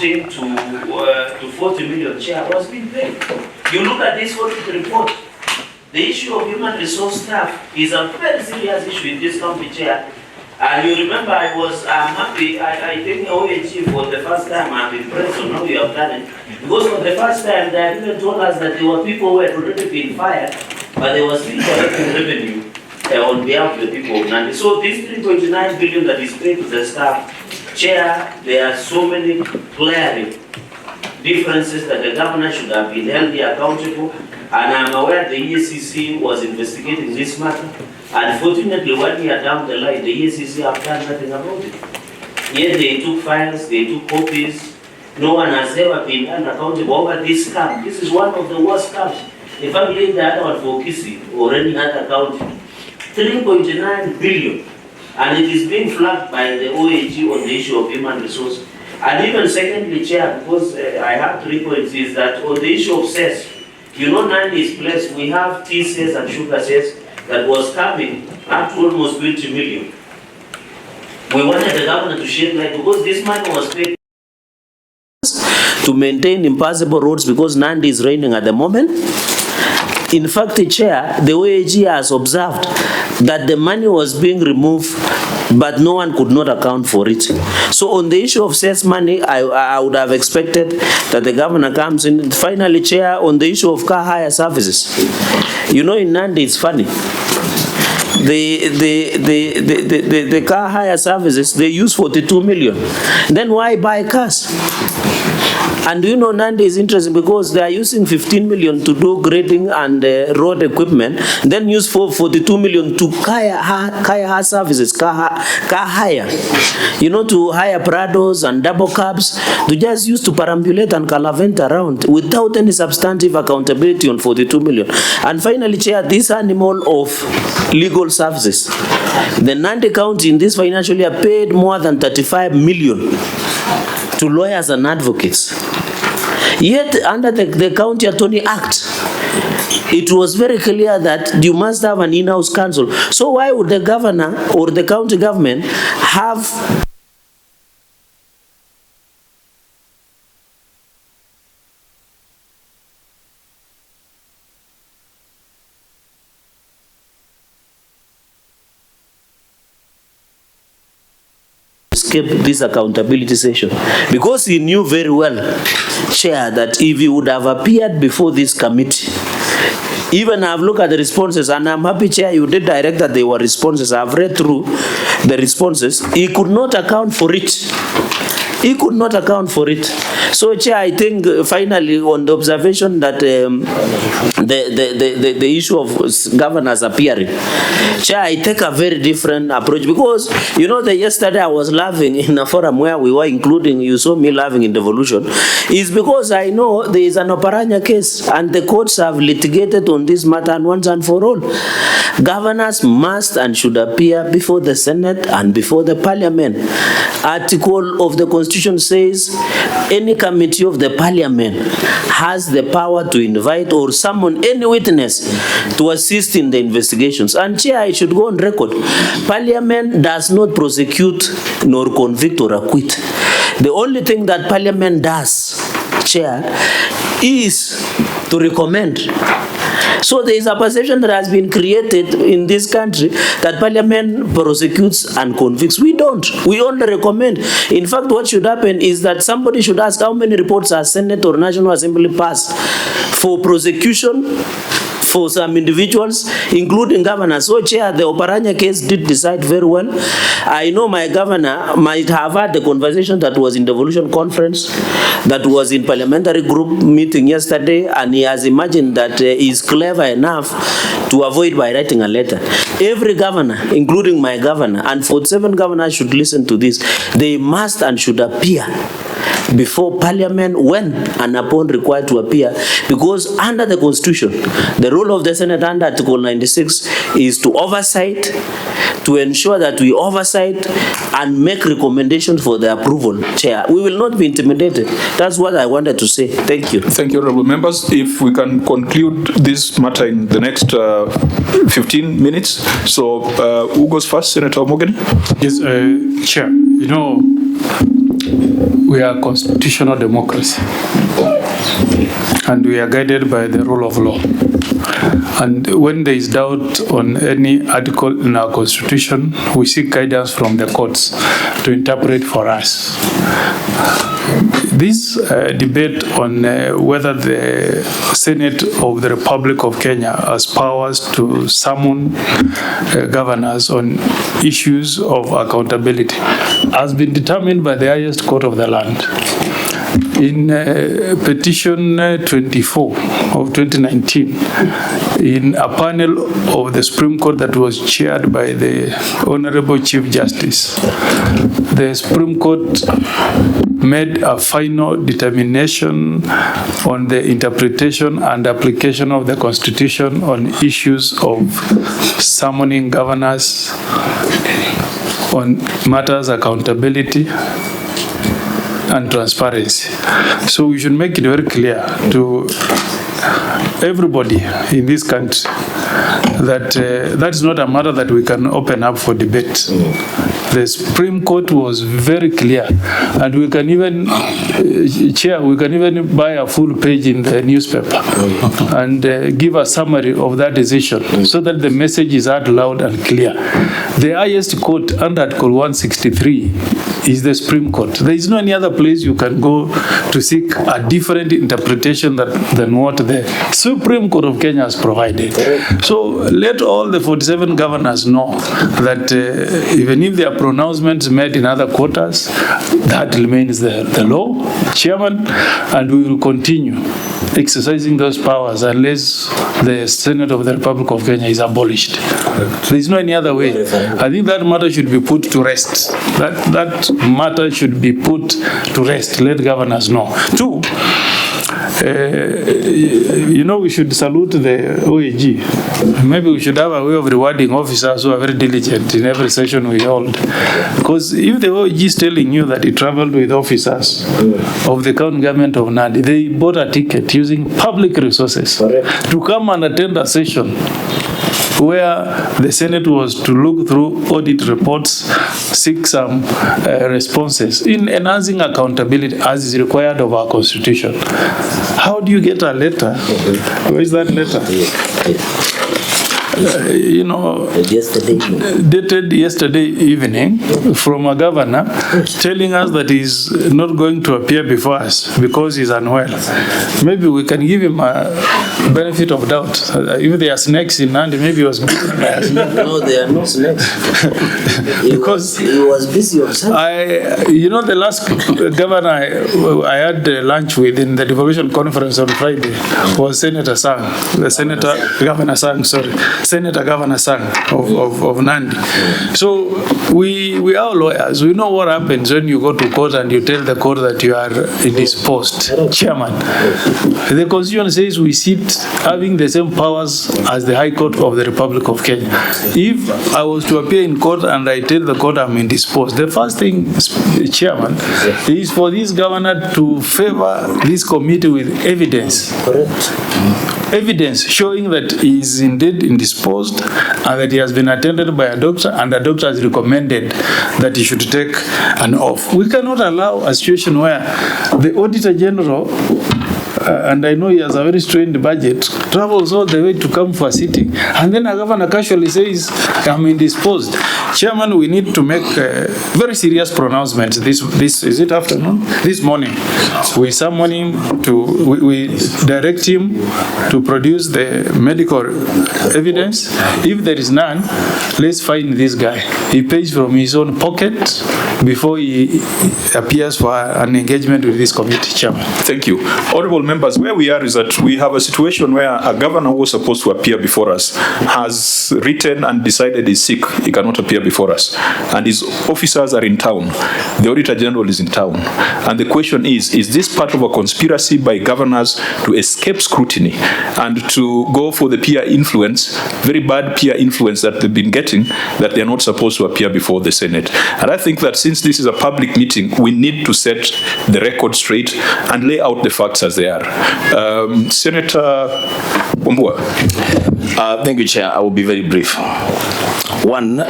14 to 40 million chair was being paid. You look at this audit report, the issue of human resource staff is a very serious issue in this county, chair. And you remember I'm happy, I think OAG for the first time I've been impressed on how you have done it. Because for the first time they even told us that there were people who had already been fired, but they were still collecting revenue on behalf of the people of Nandi. So this 3.9 billion that is paid to the staff, chair, there are so many glaring differences that the governor should have been held accountable. And I'm aware the EACC was investigating this matter. Unfortunately, 1 year down the line, the EACC have done nothing about it. Yet they took files, they took copies. No one has ever been held accountable over this scam. This is one of the worst scams. If I believe the other one for Kisi or any other county, 3.9 billion. And it is being flagged by the OAG on the issue of human resources. And even secondly, chair, because I have 3 points, is that on the issue of cess, you know, Nandi is placed, we have tea cess and sugar cess that was coming up to almost 20 million. We wanted the governor to shed light because this money was paid to maintain impassable roads because Nandi is raining at the moment. In fact, the chair, the OAG has observed that the money was being removed, but no one could not account for it. So on the issue of cess money, I would have expected that the governor comes in. Finally, chair, on the issue of car hire services. You know, in Nandi, it's funny. The car hire services, they use 42 million. Then why buy cars? And you know, Nandi is interesting because they are using 15 million to do grading and road equipment, then use 42 million to car services, car hire. You know, to hire Prados and double cabs, to just use to perambulate and calavent around without any substantive accountability on 42 million. And finally, chair, this animal of legal services. The Nandi County in this financial year paid more than 35 million to lawyers and advocates. Yet, under the County Attorney Act, it was very clear that you must have an in-house counsel. So why would the governor or the county government have this accountability session? Because he knew very well, Chair, that if he would have appeared before this committee, even I've looked at the responses, and I'm happy, Chair, you did direct that they were responses. I've read through the responses. He could not account for it. He could not account for it. So, Chair, I think finally on the observation that the issue of governors appearing, Chair, I take a very different approach because, you know, yesterday I was laughing in a forum where we were including, you saw me laughing in devolution, is because I know there is an Oparanya case and the courts have litigated on this matter once and for all. Governors must and should appear before the Senate and before the Parliament. Article of the Constitution says any committee of the Parliament has the power to invite or summon any witness to assist in the investigations. And Chair, I should go on record. Parliament does not prosecute nor convict or acquit. The only thing that Parliament does, Chair, is to recommend. So there is a perception that has been created in this country that Parliament prosecutes and convicts. We don't. We only recommend. In fact, what should happen is that somebody should ask how many reports has Senate or National Assembly passed for prosecution for some individuals, including governors. So, Chair, the Oparanya case did decide very well. I know my governor might have had the conversation that was in the devolution conference, that was in parliamentary group meeting yesterday, and he has imagined that he is clever enough to avoid by writing a letter. Every governor, including my governor, and 47 governors should listen to this. They must and should appear before Parliament when and upon required to appear, because under the Constitution, the role of the Senate under Article 96 is to oversight, to ensure that we oversight and make recommendations for the approval. Chair, we will not be intimidated. That's what I wanted to say. Thank you. Thank you, honorable members. If we can conclude this matter in the next 15 minutes. So, who goes first? Senator Morgan? Yes, Chair. You know, we are a constitutional democracy, and we are guided by the rule of law. And when there is doubt on any article in our constitution, we seek guidance from the courts to interpret for us. This debate on whether the Senate of the Republic of Kenya has powers to summon governors on issues of accountability has been determined by the highest court of the land. In petition 24 of 2019, in a panel of the Supreme Court that was chaired by the Honorable Chief Justice, the Supreme Court made a final determination on the interpretation and application of the Constitution on issues of summoning governors, on matters accountability and transparency. So we should make it very clear to everybody in this country that that is not a matter that we can open up for debate. The Supreme Court was very clear, and we can even, Chair, we can even buy a full page in the newspaper and give a summary of that decision so that the message is heard loud and clear. The highest court under Article 163 is the Supreme Court. There is no any other place you can go to seek a different interpretation than what the Supreme Court of Kenya has provided. So let all the 47 governors know that even if there are pronouncements made in other quarters, that remains the law, Chairman, and we will continue exercising those powers unless the Senate of the Republic of Kenya is abolished. There is no any other way. I think that matter should be put to rest. That matter should be put to rest. Let governors know. Two, we should salute the OAG. Maybe we should have a way of rewarding officers who are very diligent in every session we hold. Because if the OAG is telling you that he traveled with officers of the county government of Nandi, they bought a ticket using public resources to come and attend a session where the Senate was to look through audit reports, seek some responses in enhancing accountability as is required of our Constitution. How do you get a letter? Where is that letter? Dated yesterday evening from a governor telling us that he's not going to appear before us because he's unwell. Maybe we can give him a benefit of doubt. If there are snakes in Nandi, maybe he was bitten by a snake. No, there are no snakes. Because he was busy on Sunday. The last governor I had lunch with in the devolution conference on Friday was Senator Governor Sang of Nandi. So we are lawyers. We know what happens when you go to court and you tell the court that you are indisposed. Chairman, the Constitution says we sit having the same powers as the High Court of the Republic of Kenya. If I was to appear in court and I tell the court I'm indisposed, the first thing, Chairman, is for this governor to favor this committee with evidence. Evidence showing that he is indeed indisposed and that he has been attended by a doctor and the doctor has recommended that he should take an off. We cannot allow a situation where the Auditor General, and I know he has a very strained budget, travels all the way to come for a sitting, and then a governor casually says, I'm indisposed. Chairman, we need to make very serious pronouncements. This is it afternoon? This morning. We summon him we direct him to produce the medical evidence. If there is none, let's find this guy. He pays from his own pocket before he appears for an engagement with this committee, Chairman. Thank you. Honorable members, where we are is that we have a situation where a governor who was supposed to appear before us has written and decided he's sick. He cannot appear before us. And his officers are in town. The Auditor General is in town. And the question is this part of a conspiracy by governors to escape scrutiny and to go for the peer influence, very bad peer influence that they've been getting, that they're not supposed to appear before the Senate? And I think that since this is a public meeting, we need to set the record straight and lay out the facts as they are. Senator Wambua. Thank you, Chair. I will be very brief. One,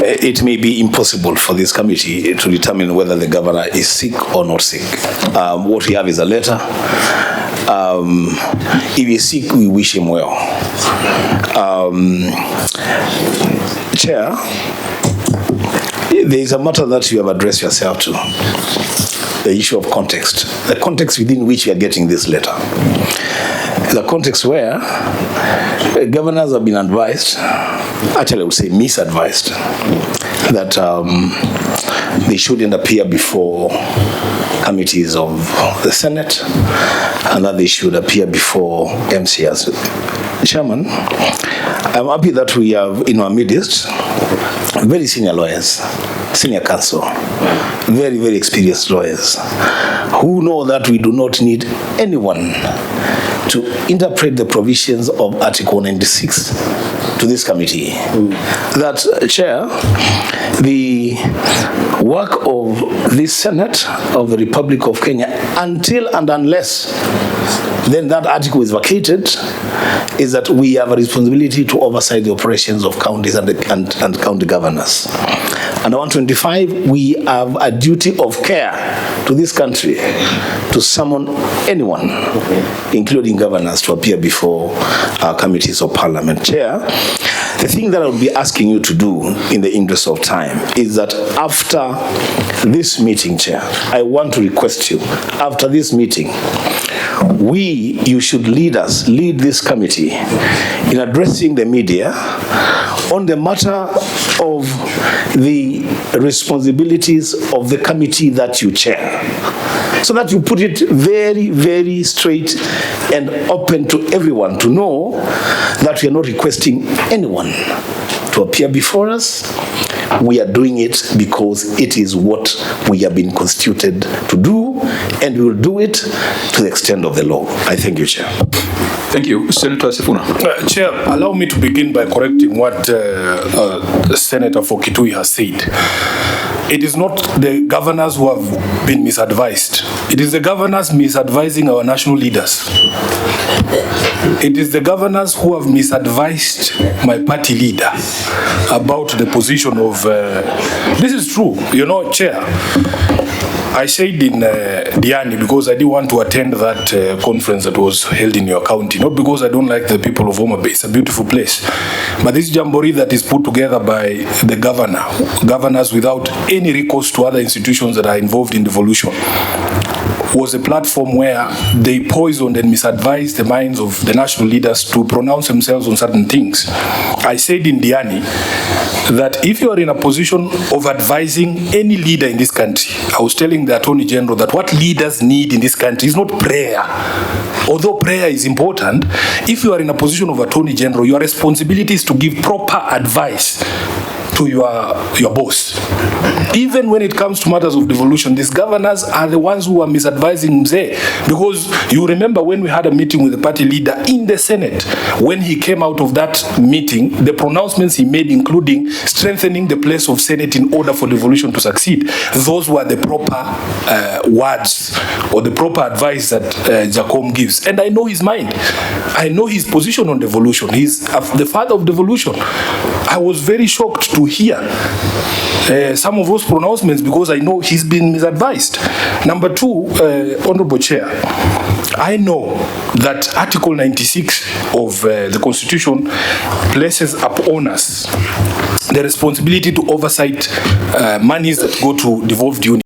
it may be impossible for this committee to determine whether the governor is sick or not sick. What we have is a letter. If he's sick, we wish him well. Chair, there is a matter that you have addressed yourself to, the issue of context, the context within which we are getting this letter. The context where governors have been advised, actually I would say misadvised, that they shouldn't appear before committees of the Senate and that they should appear before MCAs. Chairman, I'm happy that we have in our midst very senior lawyers, senior counsel, very, very experienced lawyers who know that we do not need anyone to interpret the provisions of Article 96 to this committee. That, Chair, the work of this Senate of the Republic of Kenya, until and unless then that article is vacated, is that we have a responsibility to oversight the operations of counties and county governors. Under 125, we have a duty of care to this country to summon anyone, including governors, to appear before our committees of parliament. Chair, the thing that I will be asking you to do in the interest of time is that after this meeting, Chair, I want to request you, after this meeting, you should lead this committee in addressing the media on the matter of the responsibilities of the committee that you chair, so that you put it very, very straight and open to everyone to know that we are not requesting anyone to appear before us. We are doing it because it is what we have been constituted to do, and we will do it to the extent of the law. I thank you, Chair. Thank you. Senator SIFUNA. Chair, allow me to begin by correcting what Senator for Kitui has said. It is not the governors who have been misadvised. It is the governors misadvising our national leaders. It is the governors who have misadvised my party leader about the position of... this is true. You know, Chair, I said in Diani because I didn't want to attend that conference that was held in your county, not because I don't like the people of Mutembei. It's a beautiful place. But this jamboree that is put together by the governors without any recourse to other institutions that are involved in devolution, was a platform where they poisoned and misadvised the minds of the national leaders to pronounce themselves on certain things. I said in Diani that if you are in a position of advising any leader in this country, I was telling the Attorney General that what leaders need in this country is not prayer. Although prayer is important, if you are in a position of Attorney General, your responsibility is to give proper advice to your boss. Even when it comes to matters of devolution, these governors are the ones who are misadvising MZEE. Because you remember when we had a meeting with the party leader in the Senate, when he came out of that meeting, the pronouncements he made, including strengthening the place of Senate in order for devolution to succeed, those were the proper words or the proper advice that Jacom gives. And I know his mind. I know his position on devolution. He's the father of devolution. I was very shocked to hear some of those pronouncements because I know he's been misadvised. Number two, Honorable Chair, I know that Article 96 of the Constitution places upon us the responsibility to oversight monies that go to devolved units.